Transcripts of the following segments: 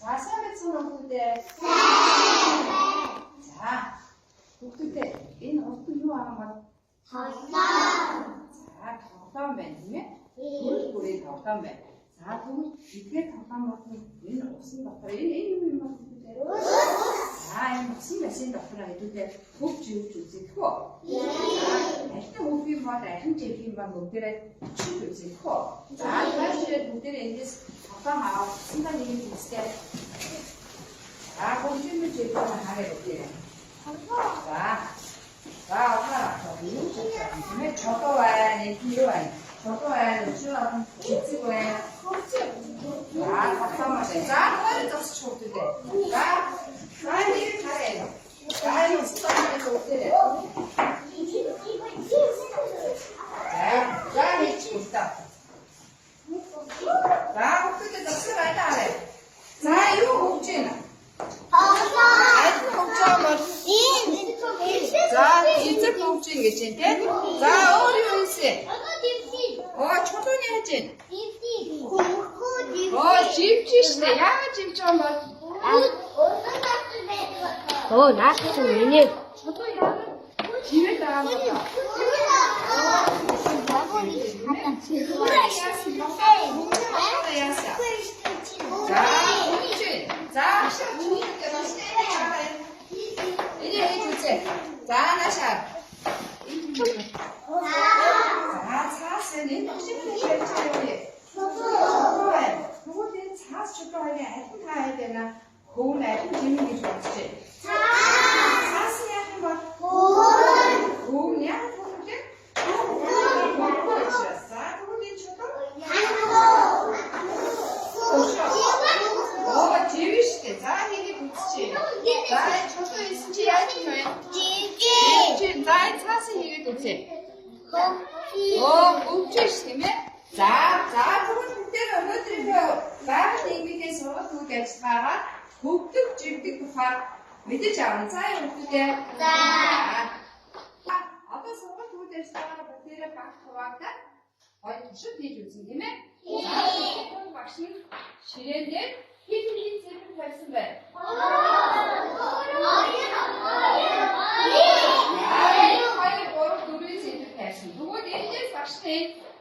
자, 시험에 쳐놓을 때. 자, 붙을 때, 얘는 어떤 요하는 것? 자, 덕담 맨이면 우리 덕담 맨. 자, 그 이때 덕담 먹고 얘는 없습니다. 얘는 뭐 붙을 때. 자, 얘는 무슨 메시지 덕담 해줄 때, 복주지 코. 자, 목비 뭐 나중 제비만 목들에 주지 코. 자, 사실 목들에 이제 덕담하고 순간이 있을 때. 자, 공주는 제비만 하게 볼게요. 자, 하나, 저 저거 와야 뒤로 와야 저거 와야 주로 뒤집어 와야 자, 잠깐만 자, 빨리 접수 쳐도 돼. 자, 일 잘해요. 자, 이거 습관에서 어때? 자, 미치고 있다. 자, 그때 접수 갈 해. 자, 이거 목지는 자, 이제 복주이겠지? 자, 어려운 씨. 초등이 했지? 집주시대. 야, 집 좀 봐. 나 왜니? 저도 야는 집에다 한 거다. 자, 복주. 자, 시험 때는 이제 해주지. 자, 나샤. 자, 사스는 혹시나 결정이. 그거는 사스 축구하게 애들 다 해야 되나? 고운 애들 재밌게 좋았지. 사스야 한번. 고운이야 그거는? 그거 좋았어. 그거는 저도. 재밌게. 자, 이게 붙지. 자, 저도 있을지 알지요. 자, 사스 이게 붙지. 목주시면 자, 그걸 국대로 넣어드리고 나를 얘기해서 두 개씩 봐라. 복득, 집득, 봐. 믿지 않은 자요, 국대. 자, 앞에서 두 개씩 봐라. 국대를 막 도왔다. 어디 뒤주지면 자, 박신 실현된 히트리스를 했으면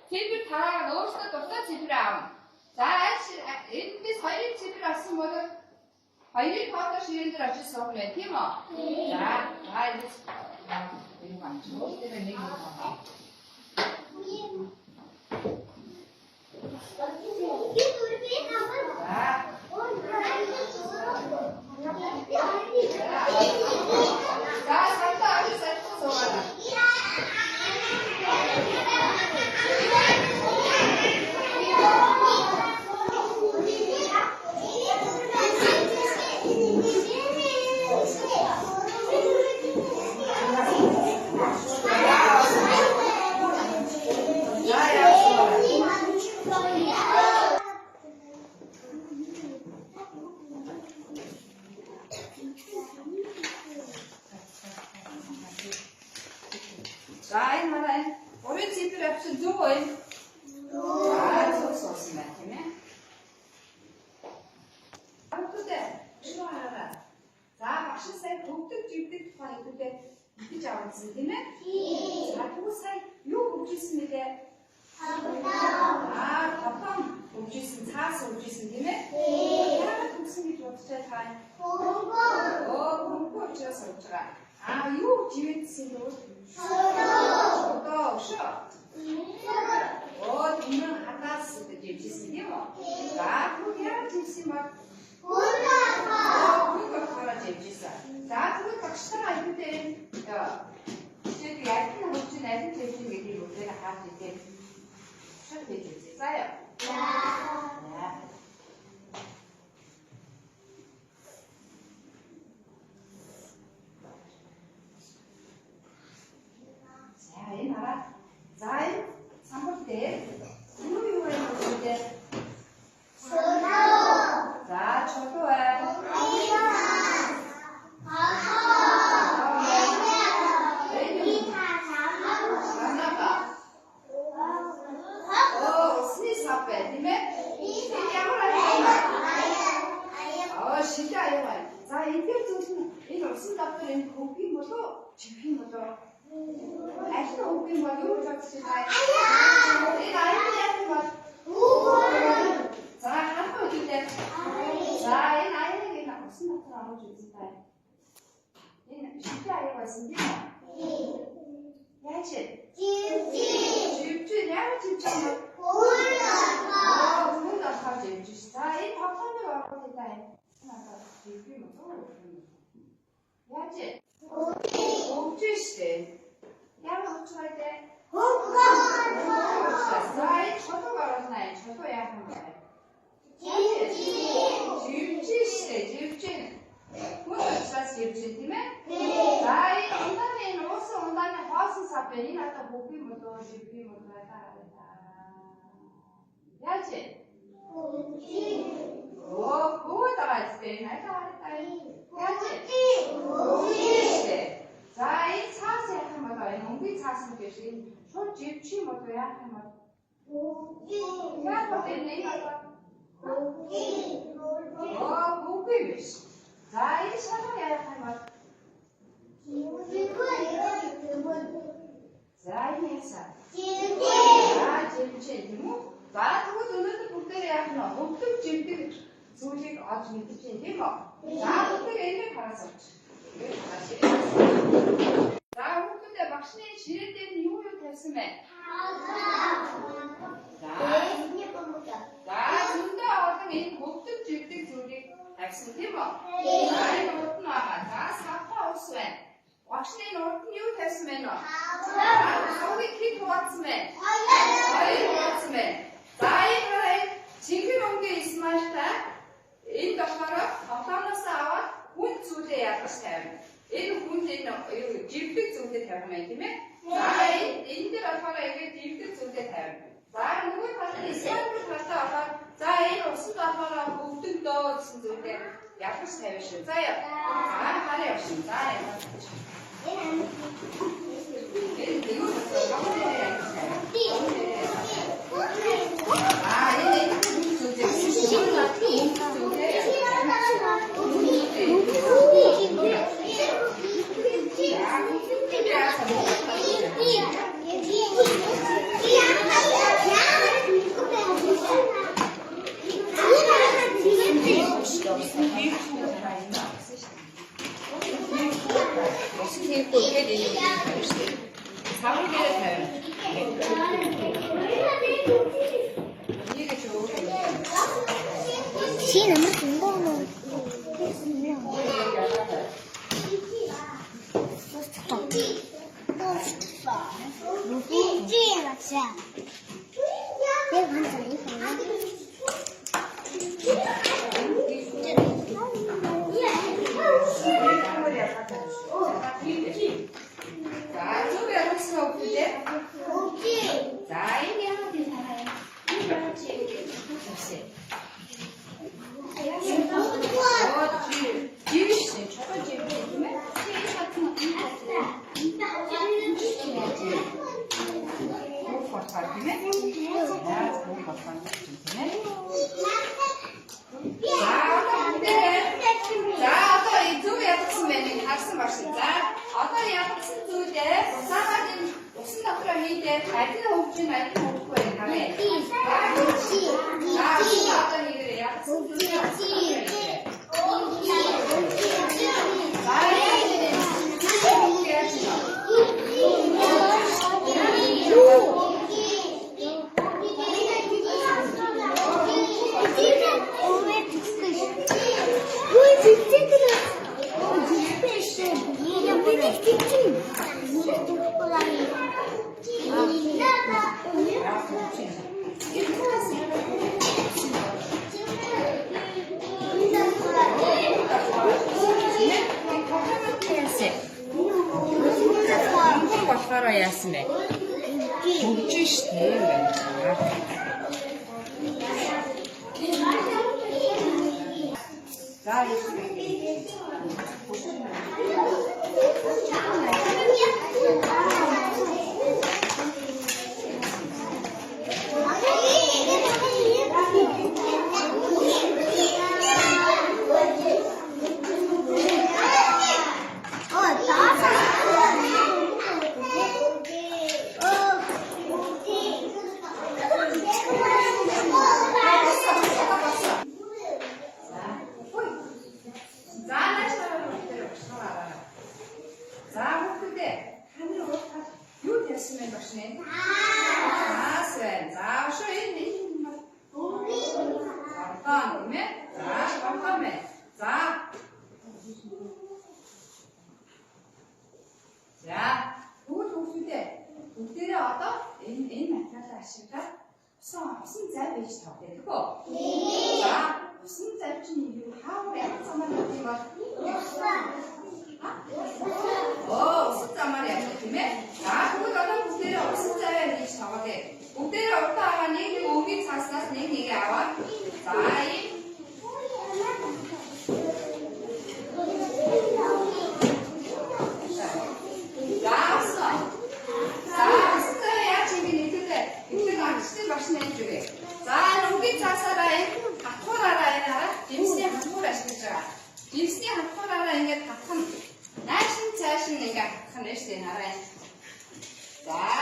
집을 다 넣을 수도 없어, 집이랑. 자, 인비 사일 집을 왔으면, 이리 파도 시인들 하실 수 없네, 팀어. 자, 이제, 이거 안 줘. 때문에 이거 봐. 자, 살다 아주 살다 좋아라. 자, 이 말은 우리 집을 없이 누구인? 자, 소스만 하면. 그때 좋아하라. 자, 박신사의 복득 집득 파이 그때 이렇게 잡았으면 자, 그 사이 요 복주 있습니다. 밥방 복주 있으면 사서 복주 있으면 하나 복승이 좋았을 때 공부 주어서 없더라. 요 뒤에 있으면 저도 쉬어. 돈은 하나 쓰고 집지스니요. 자, 그게 집시면 그거 하나 집지사. 자, 그거 딱 시작할 때, 저기 얇은 혹시 얇은 집지 얘기 못해가 하실 때, 저렇게 집지사요. 자, 이 나라. 자, 3번 때, 이놈이 왜 이러는데? 자, 초도에. 스니사페, 님의 어디 뭐 누구 잡으시나요? 이 나이는 자, 한번 어디 때? 자, 이 나이는 그냥 무슨 나타나고 주지다. 얘는 쉽게 알고 있습니다. 야지. 집주 내가 집주는 올라가. 올라가 집주. 자, 이 밥판에 와서 됐다. 하나 집주 뭐 야지. 옥주시. 야가 옥주할 때. 자, 이 저도 가로나요. 저도 야 한 거야. 집주시. 집주. 무슨 집주 때문에? 자, 이 온다면 옷을 온다면 화수 사편이 나도 고기 못도 집이 못도 하다. 야지. 그거다가 있을 나다 야지. 자, 이 차세 하면 농비 차세 계신 저 집치 못도 야 하면 야 그때 내가 고기 미시. 자, 이 샤도야 하면 자, 이 회사. 자, 집치 뭐 자, 그거 듣는 분들이야 하면 어떻게 집치 조직 아주 밑에 뭐. 자, 어떻게 이렇게 갈아서. 자, 근데 막 신의 지낼 때는 이후에 됐으면. 자, 준다 어떤 이 곡득 질득 조직 액션 뭐. 자, 이거 어떤 나가. 자, 사파 없으면. 확실히 어떤 이후 됐으면. 자, 거기 키 도왔으면. 거기 도왔으면. 자, 이거에 징그러운 게 있으면 하시다. 이 똑바로 어떤 싸워 군 주제야 하세요. 이 군제는 질득 주제 대보면 되면 자, 인들 아빠가 이게 질득 주제 대보. 자, 누구 다시 이스라엘 갔다 와봐. 자, 이 없어도 아빠가 목등도 진주대 약을 세우시오. 자요. 자, 하래 없이 자, 이거 살아야스네. 독주시대. 자, 있으면 başlayın. 자, şöyle 깜깜해. 자, 깜깜해. 자. 자, 그거 독수 때, 독대를 와서 엔 만나서 하실까? 무슨 짤 베이지 더 되고. 자, 무슨 짤 중에 하울에 한참만 하는 거. 무슨 짤 말이야, 팀에? 자, 그거 나는 독대를 무슨 짤 베이지 더 돼. 독대를 어디다 하니? 그 오기 자스나스 얘기 아와. 자, 이. başına göre. Zaten bir tasarayın, hakor arayınlara, cimsine hakor aşkıca. Cimsine hakor arayınca takım. Naşın çarşın nga takım eşleyin arayın.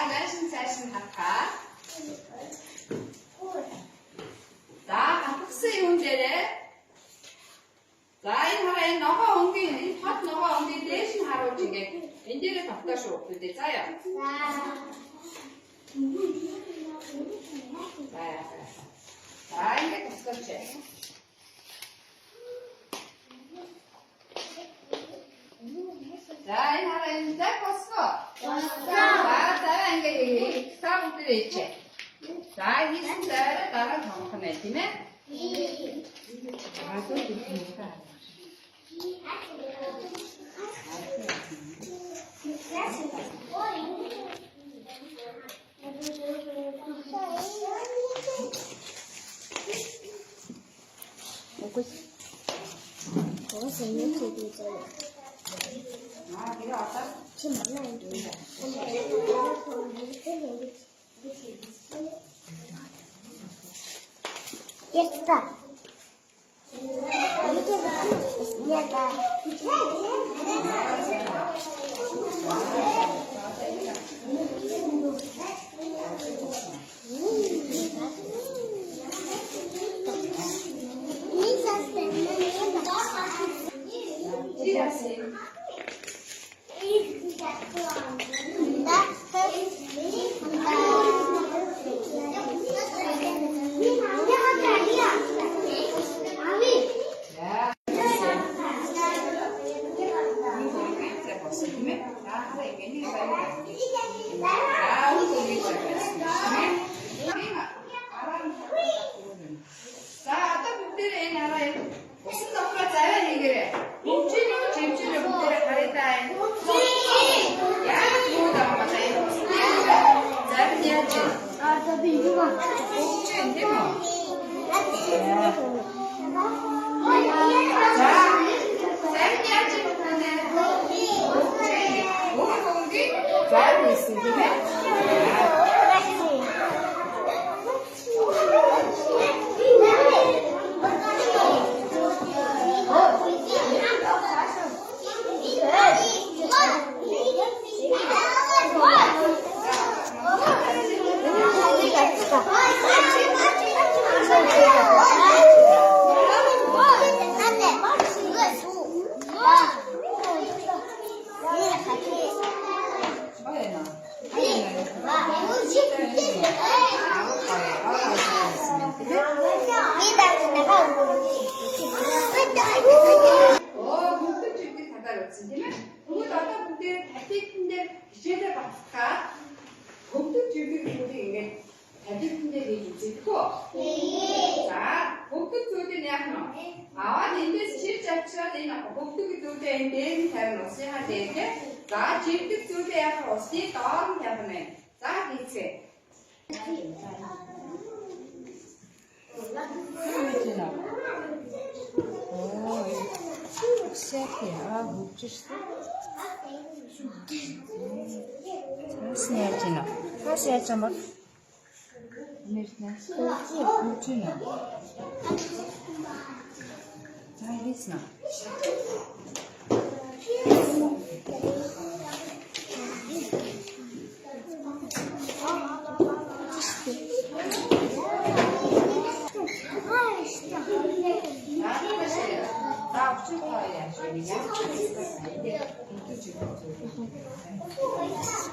Naşın çarşın hakka. 학습 문제를 라인 하라인 너가 옮기는 핫 너가 옮기 대신 하루 중에 인제를 바꿔서 근데 짜요. 자, 이게 바꿔줘. 자, 이 하라인 잘 컸어. 자, 이게 사람들이 있지. 자, 이 순자를 따라 정확하면 되면 아주 좋습니다. 먹었어, 유튜브 있잖아. 아, 그래, 왔다? 지금 만나야 돼. 됐다. Sama Mirna. Zavisna.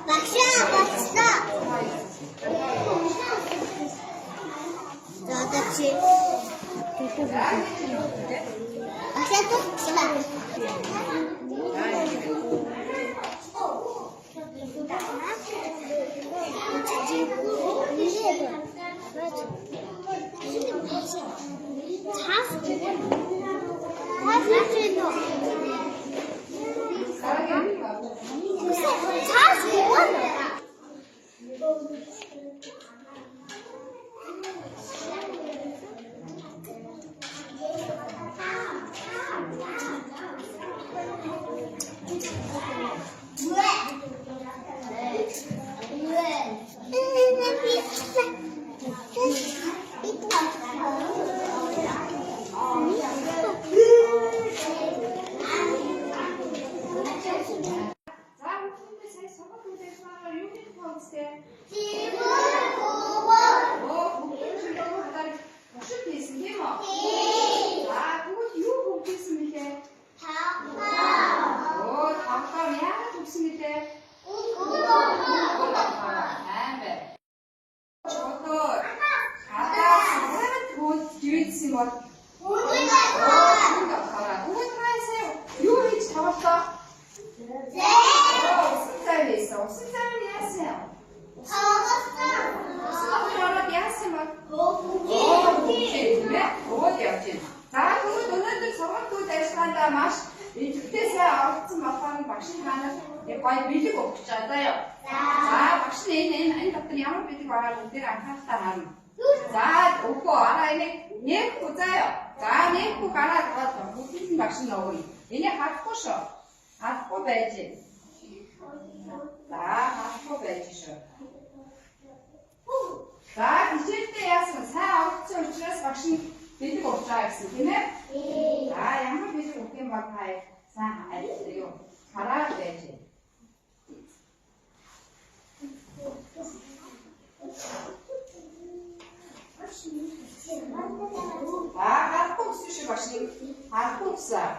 Başla. 거의 밀리고 없잖아요. 자, 박신이 энэ доктор ямар билег байгааг бүгдээр анхаарахтаа харна. За, өгөө араа энийг нээхгүй заяа. За, нээхгүй гараад байгаа бүгдийг нь багш нь өгнө. Энийг харахгүй шүү. Харахгүй байж. За, харахгүй байж шүү. За, хичээлдээ яасан сайн оролцсон учраас багш нь билег өгч байгаа гэсэн тийм ээ? За, ямар билег өгөх юм бол та сайн хараа. хараад байж. Харахгүй гэсэн шиг башиг харахгүй гэсэн.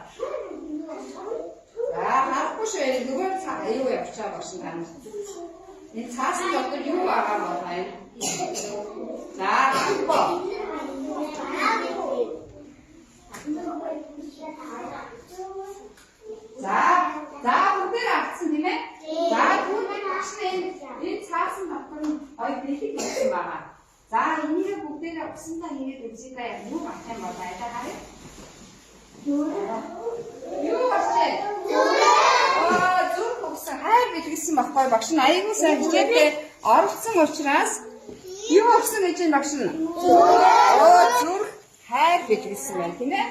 Харахгүй шүү нөгөө цаг аюу явчаа башиг тань. Энэ цаасан доктор юу байгаа мó тань. За харахгүй. За бүгдээр авцсан тийм ээ. За түүний машин энэ цаасан доктор нь ой бэлэг хийсэн байгаа. За энийг бүгдээр авсандаа хийгээд үзье юу болох юм бол айдаа харъя. Юу болчих? Зүрх өгсөн хайр бэлгэсэн баггүй багш нь аягүй сайн хичээлдээ оролцсон учраас юу өгсөн гэж энэ багш нь? Зүрх хайр бэлгэсэн байна тийм ээ.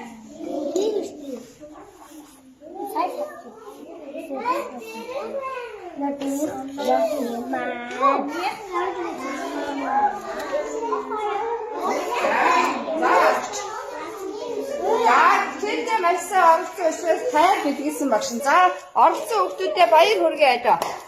Тэндээ маш сайн оролцсон учраас хайр бэлгэсэн багш. За оролцсон хүмүүстээ баяр хүргэе.